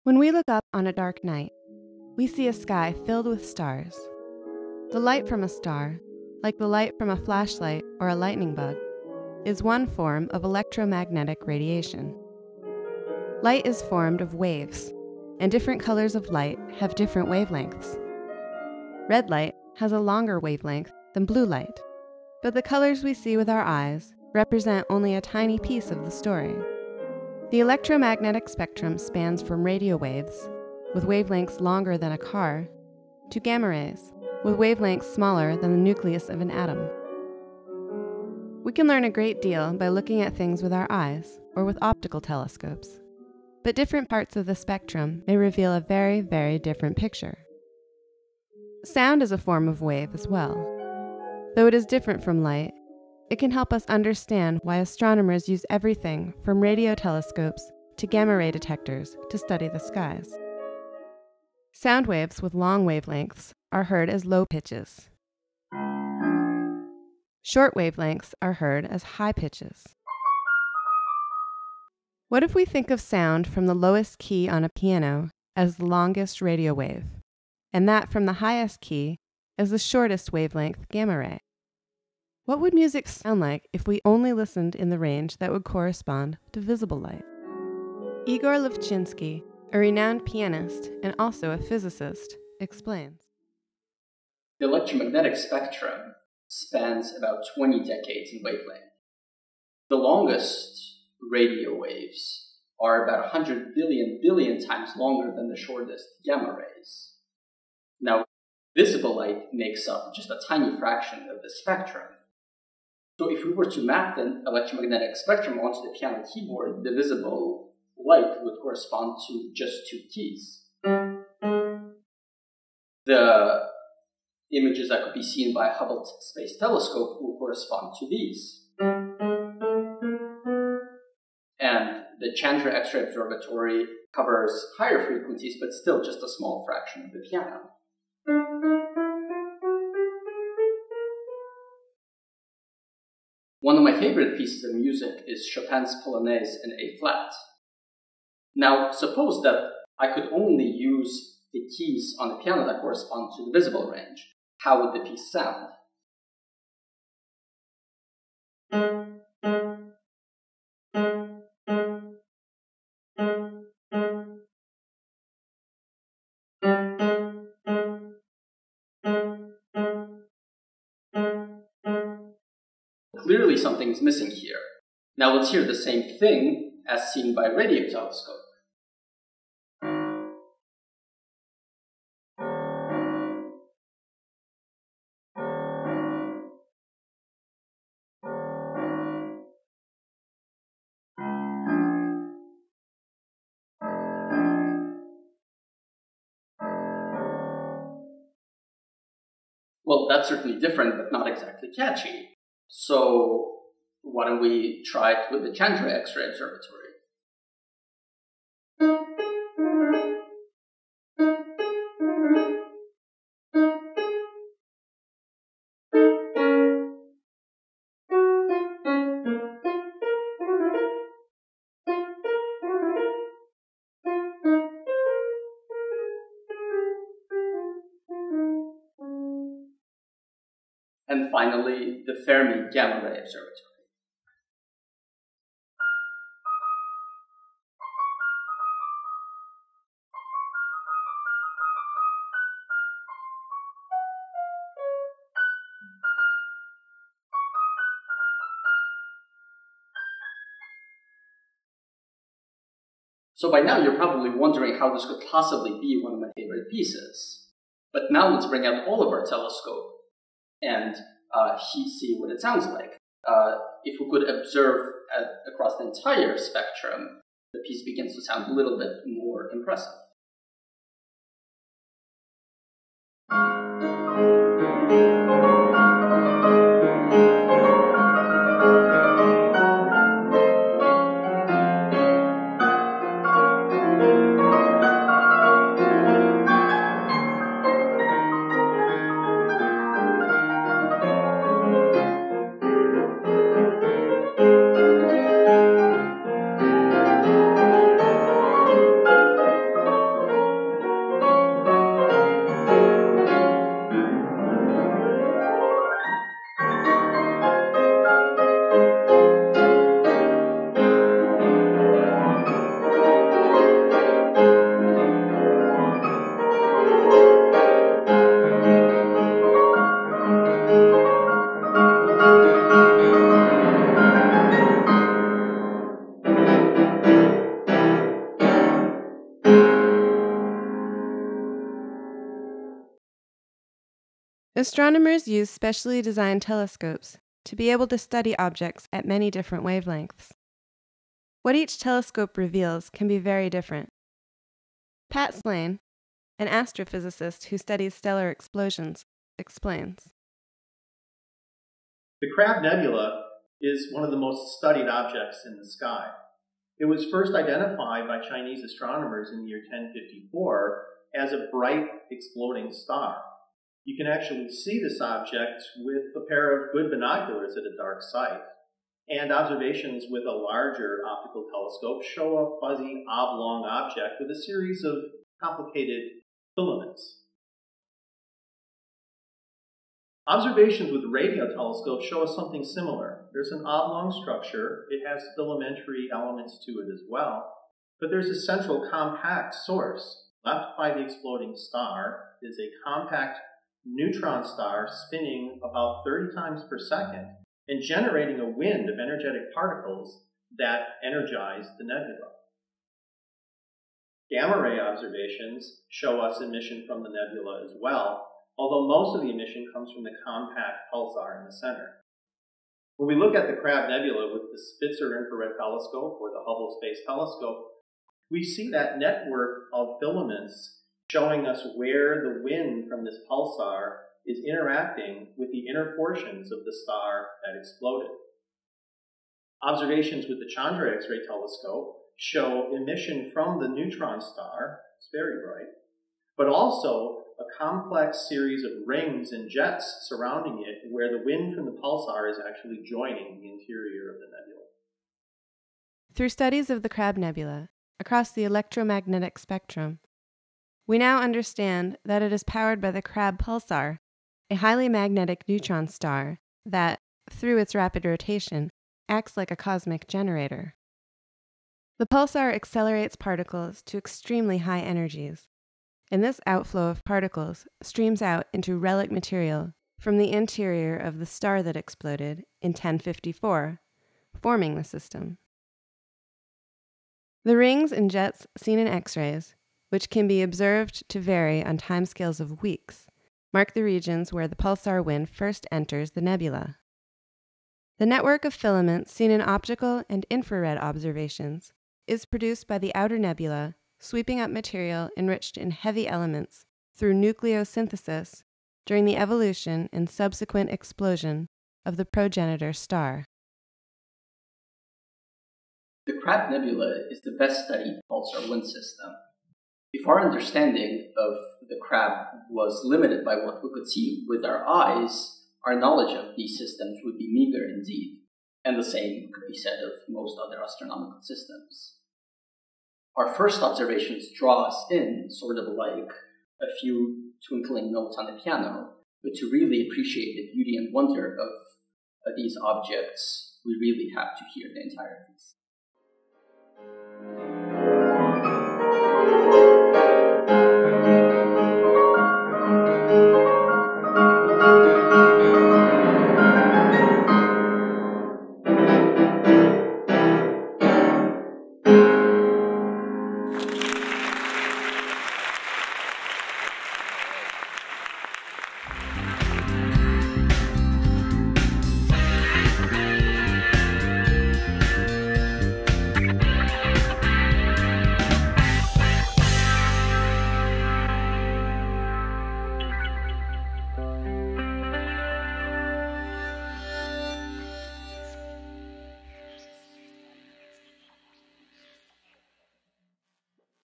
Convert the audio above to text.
When we look up on a dark night, we see a sky filled with stars. The light from a star, like the light from a flashlight or a lightning bug, is one form of electromagnetic radiation. Light is formed of waves, and different colors of light have different wavelengths. Red light has a longer wavelength than blue light, but the colors we see with our eyes represent only a tiny piece of the story. The electromagnetic spectrum spans from radio waves, with wavelengths longer than a car, to gamma rays, with wavelengths smaller than the nucleus of an atom. We can learn a great deal by looking at things with our eyes or with optical telescopes, but different parts of the spectrum may reveal a very, very different picture. Sound is a form of wave as well. Though it is different from light, it can help us understand why astronomers use everything from radio telescopes to gamma ray detectors to study the skies. Sound waves with long wavelengths are heard as low pitches. Short wavelengths are heard as high pitches. What if we think of sound from the lowest key on a piano as the longest radio wave, and that from the highest key as the shortest wavelength gamma ray? What would music sound like if we only listened in the range that would correspond to visible light? Igor Levchinsky, a renowned pianist and also a physicist, explains. The electromagnetic spectrum spans about 20 decades in wavelength. The longest radio waves are about 100 billion times longer than the shortest gamma rays. Now, visible light makes up just a tiny fraction of the spectrum. So if we were to map the electromagnetic spectrum onto the piano keyboard, the visible light would correspond to just 2 keys. The images that could be seen by a Hubble Space Telescope will correspond to these. And the Chandra X-ray Observatory covers higher frequencies, but still just a small fraction of the piano. One of my favorite pieces of music is Chopin's Polonaise in A-flat. Now, suppose that I could only use the keys on the piano that correspond to the visible range. How would the piece sound? Clearly something is missing here. Now let's hear the same thing as seen by a radio telescope. Well, that's certainly different, but not exactly catchy. So why don't we try it with the Chandra X-ray Observatory? And finally, the Fermi Gamma Ray Observatory. So by now you're probably wondering how this could possibly be one of my favorite pieces. But now let's bring out all of our telescope and see what it sounds like. If we could observe across the entire spectrum, the piece begins to sound a little bit more impressive. Astronomers use specially designed telescopes to be able to study objects at many different wavelengths. What each telescope reveals can be very different. Pat Slane, an astrophysicist who studies stellar explosions, explains. The Crab Nebula is one of the most studied objects in the sky. It was first identified by Chinese astronomers in the year 1054 as a bright exploding star. You can actually see this object with a pair of good binoculars at a dark site. And observations with a larger optical telescope show a fuzzy oblong object with a series of complicated filaments. Observations with radio telescopes show us something similar. There's an oblong structure. It has filamentary elements to it as well. But there's a central compact source. Left by the exploding star is a compact neutron star spinning about 30 times per second and generating a wind of energetic particles that energize the nebula. Gamma ray observations show us emission from the nebula as well, although most of the emission comes from the compact pulsar in the center. When we look at the Crab Nebula with the Spitzer Infrared Telescope or the Hubble Space Telescope, we see that network of filaments showing us where the wind from this pulsar is interacting with the inner portions of the star that exploded. Observations with the Chandra X-ray telescope show emission from the neutron star, it's very bright, but also a complex series of rings and jets surrounding it where the wind from the pulsar is actually joining the interior of the nebula. Through studies of the Crab Nebula across the electromagnetic spectrum, we now understand that it is powered by the Crab pulsar, a highly magnetic neutron star that, through its rapid rotation, acts like a cosmic generator. The pulsar accelerates particles to extremely high energies, and this outflow of particles streams out into relic material from the interior of the star that exploded in 1054, forming the system. The rings and jets seen in X-rays, which can be observed to vary on timescales of weeks, mark the regions where the pulsar wind first enters the nebula. The network of filaments seen in optical and infrared observations is produced by the outer nebula sweeping up material enriched in heavy elements through nucleosynthesis during the evolution and subsequent explosion of the progenitor star. The Crab Nebula is the best studied pulsar wind system. If our understanding of the Crab was limited by what we could see with our eyes, our knowledge of these systems would be meager indeed, and the same could be said of most other astronomical systems. Our first observations draw us in, sort of like a few twinkling notes on the piano, but to really appreciate the beauty and wonder of these objects, we really have to hear the entire piece.